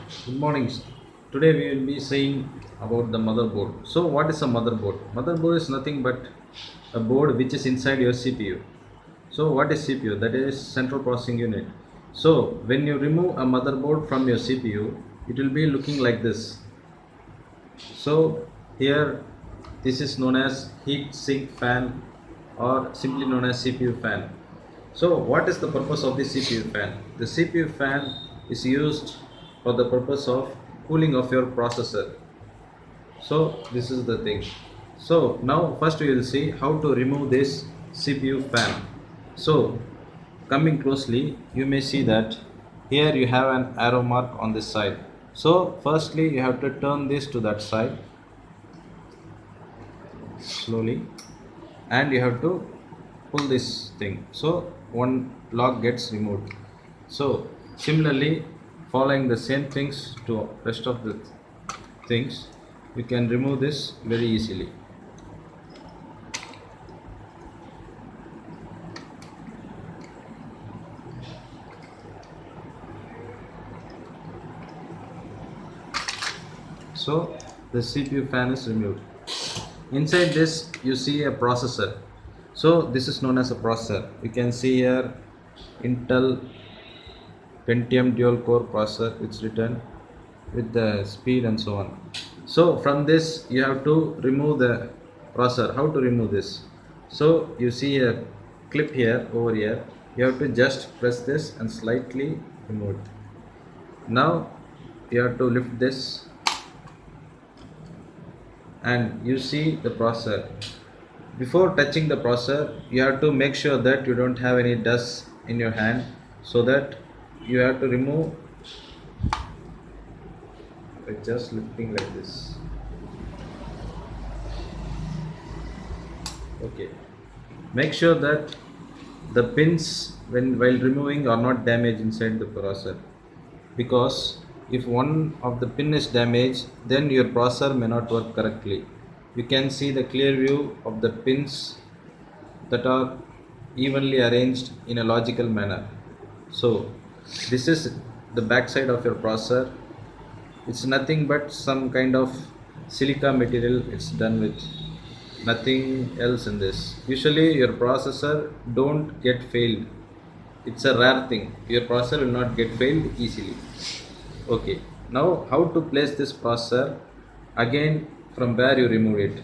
Good morning. Today we will be saying about the motherboard. So what is a motherboard? Motherboard is nothing but a board which is inside your CPU. So what is CPU? That is central processing unit. So when you remove a motherboard from your CPU, it will be looking like this. So here this is known as heat sink fan or simply known as CPU fan. So what is the purpose of the CPU fan? The CPU fan is used for the purpose of cooling of your processor. So this is the thing. So now first we will see how to remove this CPU fan. So coming closely, you may see that here you have an arrow mark on this side. So firstly you have to turn this to that side slowly, and you have to pull this thing, so one lock gets removed. So similarly, following the same things to rest of the things, you can remove this very easily. So the CPU fan is removed. Inside this you see a processor. So this is known as a processor. You can see here Intel Pentium Dual Core processor, it's written with the speed and so on. So from this you have to remove the processor. How to remove this? So you see a clip here, over here. You have to just press this and slightly remove it. Now you have to lift this and you see the processor. Before touching the processor, you have to make sure that you don't have any dust in your hand, so that you have to remove by just lifting like this. Okay, make sure that the pins while removing are not damaged inside the processor, because if one of the pin is damaged, then your processor may not work correctly. You can see the clear view of the pins that are evenly arranged in a logical manner. So this is the back side of your processor. It's nothing but some kind of silica material it's done with, nothing else in this. Usually your processor don't get failed. It's a rare thing. Your processor will not get failed easily. Okay, now how to place this processor? Again, from where you remove it.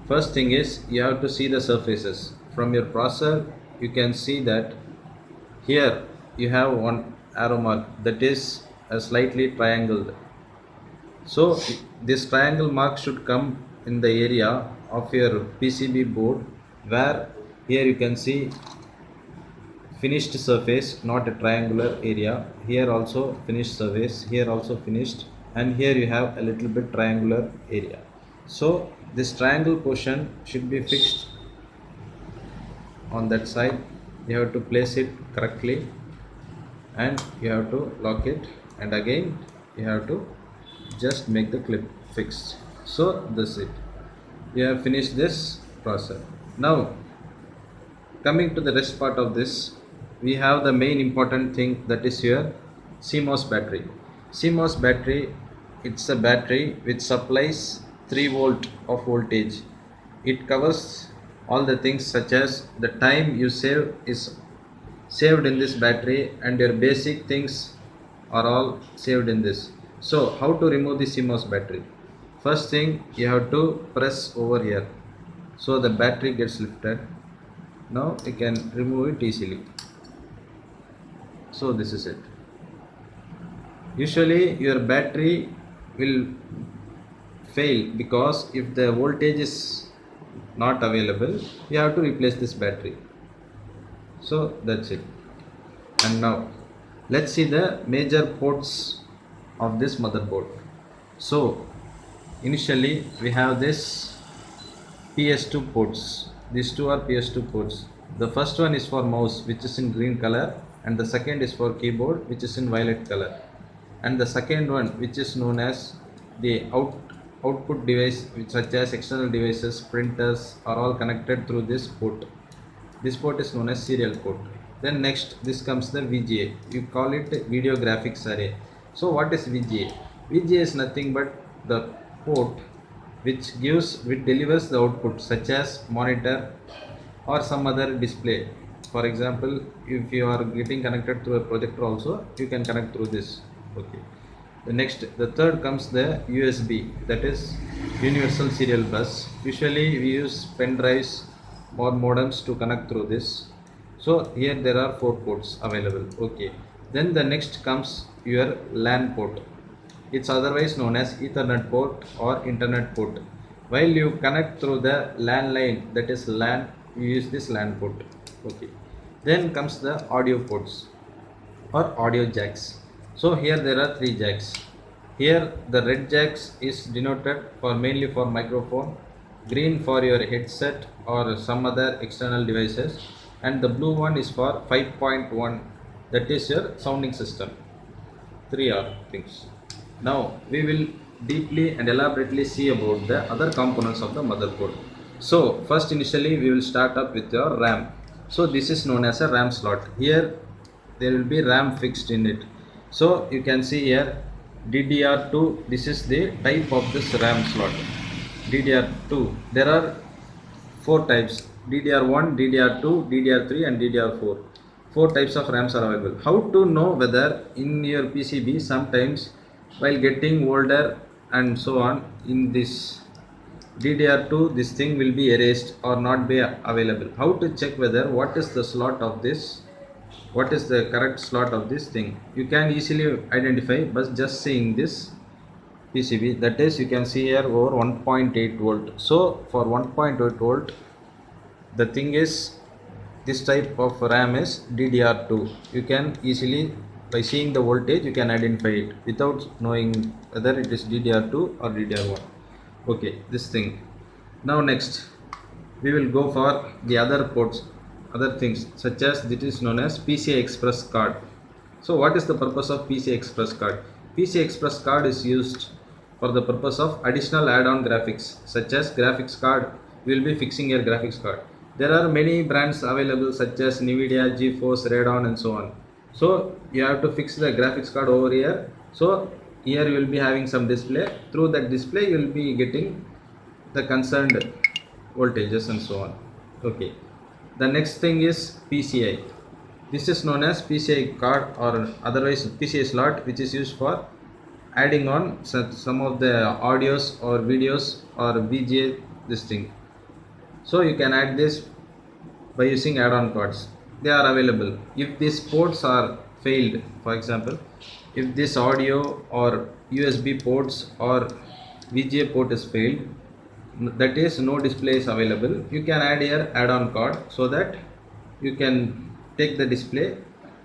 First thing is, you have to see the surfaces. From your processor, you can see that here you have one arrow mark that is a slightly triangled. So this triangle mark should come in the area of your PCB board, where here you can see finished surface, not a triangular area. Here also finished surface, here also finished, and here you have a little bit triangular area. So this triangle portion should be fixed on that side. You have to place it correctly and you have to lock it, and again you have to just make the clip fixed. So this is it. You have finished this process. Now coming to the rest part of this, we have the main important thing, that is your CMOS battery. CMOS battery, it's a battery which supplies 3 volt of voltage. It covers all the things such as the time you save is saved in this battery, and your basic things are all saved in this. So how to remove the CMOS battery? First thing, you have to press over here, so the battery gets lifted. Now you can remove it easily. So this is it. Usually your battery will fail because if the voltage is not available, you have to replace this battery. So that's it. And now let's see the major ports of this motherboard. So initially we have this PS2 ports. These two are PS2 ports. The first one is for mouse, which is in green color, and the second is for keyboard, which is in violet color. And the second one, which is known as the output device, such as external devices, printers, are all connected through this port. This port is known as serial port. Then next, this comes the VGA. You call it video graphics array. So what is VGA? VGA is nothing but the port which delivers the output such as monitor or some other display. For example, if you are getting connected through a projector also, you can connect through this. Okay. The third comes the USB, that is Universal Serial Bus. Usually we use pen drives or modems to connect through this. So here there are 4 ports available. Okay. Then the next comes your LAN port. It's otherwise known as Ethernet port or Internet port. While you connect through the LAN line, that is LAN, you use this LAN port. Okay. Then comes the audio ports or audio jacks. So here there are 3 jacks. Here the red jacks is denoted for mainly for microphone, green for your headset or some other external devices, and the blue one is for 5.1, that is your sounding system. 3 are things. Now we will deeply and elaborately see about the other components of the motherboard. So first initially we will start up with your RAM. So this is known as a RAM slot. Here there will be RAM fixed in it. So you can see here DDR2, this is the type of this RAM slot. DDR2, there are 4 types: DDR1, DDR2, DDR3 and DDR4. 4 types of RAMs are available. How to know whether in your PCB sometimes while getting older and so on, in this DDR2 this thing will be erased or not be available? How to check whether what is the slot of this, what is the correct slot of this thing? You can easily identify by just seeing this PCB, that is you can see here over 1.8 volt. So for 1.8 volt the thing is, this type of RAM is DDR2. You can easily, by seeing the voltage, you can identify it without knowing whether it is DDR2 or DDR1. Okay, this thing. Now next we will go for the other ports, other things such as this is known as PCI Express Card. So what is the purpose of PCI Express Card? PCI Express Card is used for the purpose of additional add-on graphics such as graphics card. We will be fixing your graphics card. There are many brands available such as Nvidia, GeForce, Radeon and so on. So you have to fix the graphics card over here. So here you will be having some display. Through that display you will be getting the concerned voltages and so on. Okay. The next thing is PCI. This is known as PCI card or otherwise PCI slot, which is used for adding on some of the audios or videos or VGA, this thing. So you can add this by using add-on cards. They are available. If these ports are failed, for example, if this audio or USB ports or VGA port is failed, that is no display is available, you can add here add-on card so that you can take the display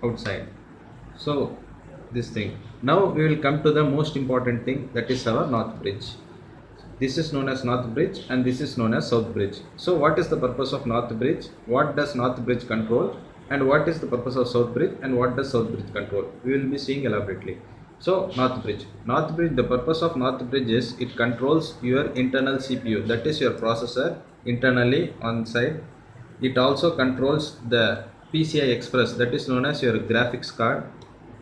outside. So this thing. Now we will come to the most important thing, that is our north bridge. This is known as north bridge and this is known as south bridge. So what is the purpose of north bridge? What does north bridge control? And what is the purpose of south bridge and what does south bridge control? We will be seeing elaborately. So north bridge, the purpose of north bridge is it controls your internal CPU, that is your processor internally on side. It also controls the PCI Express, that is known as your graphics card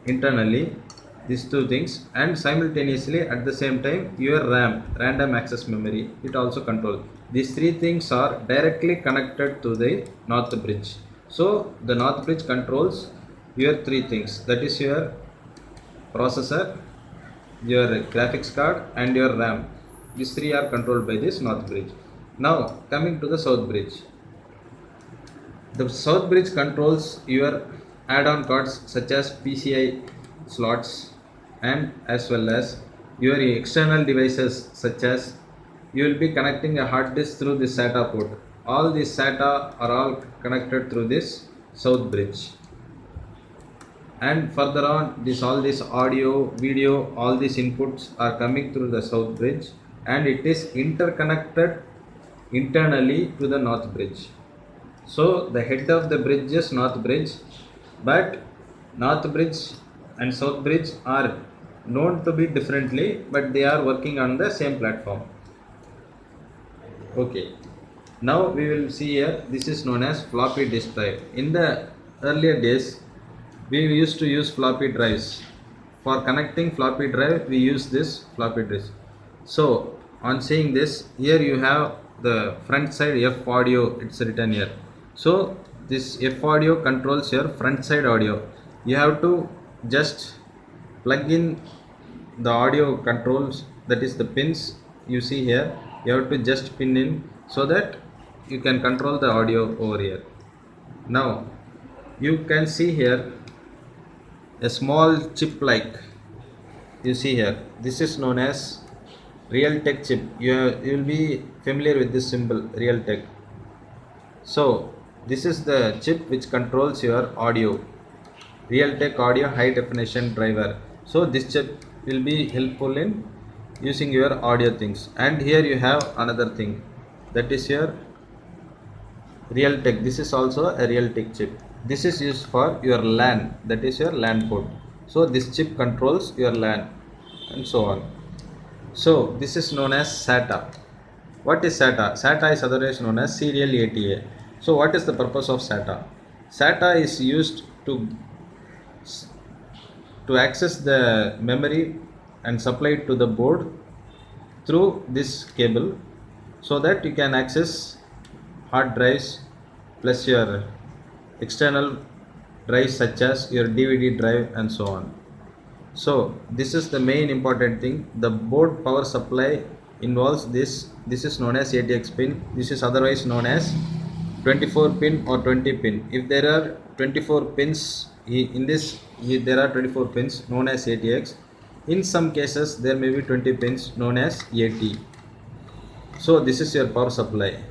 internally, these 2 things, and simultaneously at the same time your RAM, random access memory, it also controls. These 3 things are directly connected to the north bridge. So the north bridge controls your 3 things, that is your processor, your graphics card and your RAM. These 3 are controlled by this north bridge. Now coming to the south bridge. The south bridge controls your add-on cards such as PCI slots and as well as your external devices, such as you will be connecting a hard disk through this SATA port. All these SATA are all connected through this south bridge. And further on, all this audio, video, all these inputs are coming through the south bridge and it is interconnected internally to the north bridge. So the head of the bridge is north bridge, but north bridge and south bridge are known to be differently, but they are working on the same platform. Okay. Now we will see here, this is known as floppy disk drive. In the earlier days, we used to use floppy drives for connecting floppy drive we use this floppy disk. So on seeing this, here you have the front side F audio, it's written here. So this F audio controls your front side audio. You have to just plug in the audio controls, that is the pins you see here. You have to just pin in so that you can control the audio over here. Now you can see here a small chip like you see here. This is known as REALTEK chip. You will be familiar with this symbol REALTEK. So this is the chip which controls your audio, REALTEK audio high definition driver. So this chip will be helpful in using your audio things. And here you have another thing, that is your REALTEK. This is also a REALTEK chip. This is used for your LAN, that is your LAN port. So this chip controls your LAN and so on. So this is known as SATA. What is SATA? SATA is otherwise known as serial ATA. So what is the purpose of SATA? SATA is used to access the memory and supply it to the board through this cable, so that you can access hard drives plus your external drives such as your DVD drive and so on. So this is the main important thing. The board power supply involves this. This is known as ATX pin. This is otherwise known as 24 pin or 20 pin. If there are 24 pins in this, there are 24 pins known as ATX. In some cases there may be 20 pins known as AT. So this is your power supply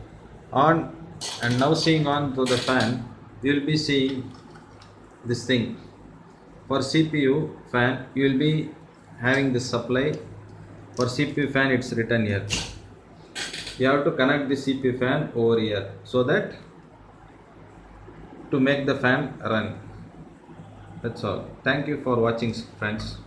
on. And now seeing on to the fan, you will be seeing this thing. For CPU fan you will be having this supply. For CPU fan it's written here. You have to connect the CPU fan over here so that to make the fan run. That's all. Thank you for watching, friends.